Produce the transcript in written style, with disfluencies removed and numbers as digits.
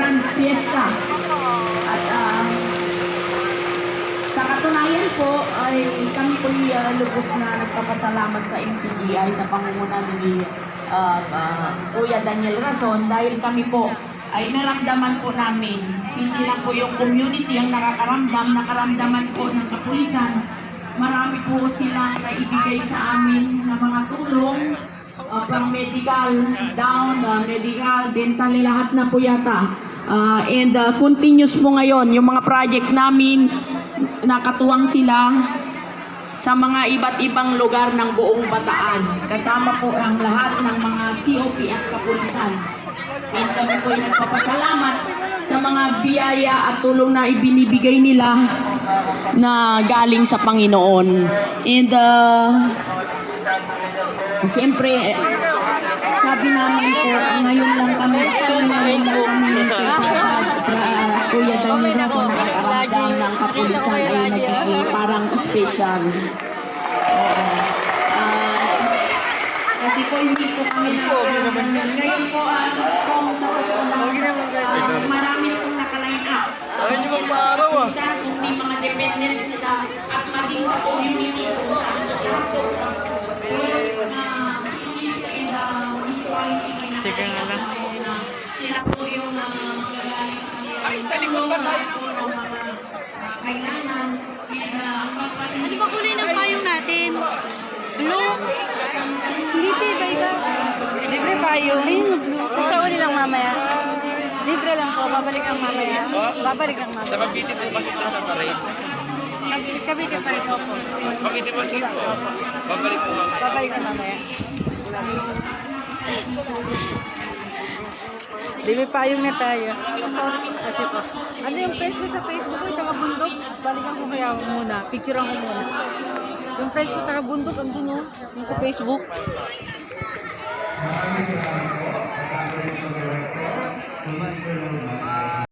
Grand Fiesta. At sa katunayan po ay kami po lubos na nagpapasalamat sa MCGI sa pangunguna ni Kuya Daniel Rason dahil kami po ay naramdaman po namin, hindi lang po yung community ang nakaramdaman po ng kapulisan. Marami po silang naibigay sa amin na mga tulong from medical down, medical, dental, lahat na po yata. And continuous po ngayon yung mga project namin, nakatuwang sila sa mga iba't ibang lugar ng buong Bataan. Kasama po ang lahat ng mga COP at kapulisan. And kami po ay nagpapasalamat sa mga biyaya at tulong na ibinibigay nila na galing sa Panginoon. And siyempre, sabi namin po, ngayon lang kami Kuya Daniel Rason nakakaramdam ng kapulisan ay nagiging parang special. Kasi po hindi po kami nakakaramdam yun. Ngayon po, kung sa totoo lang, marami pong naka-line up. Minsan, kung may mga dependents sila at maging sa community kung saan sa po sa sila po yung magagaling sa nila. Ay, sa likod pa tayo po ng mga kailangan. Ano ba kulay ng payong natin? Blue? Hindi, ba iba? Libre payong. Ayun, blue. Sasauli lang mamaya. Libre lang po. Babalik ang mamaya. Babalik ang mamaya. Sa Cavite po kasi ito sa parade. Cavite pa rin po. Cavite po sige po. Babalik po mamaya. Babalik ang mamaya. Libre payong na tayo. Kasi po. Ano yung friends ko sa Facebook ko? Taga-bundok. Balikan ko kaya muna. Picturean ko muna. Yung friends ko taga-bundok. Andun o. Yung sa Facebook. Maraming salamat po.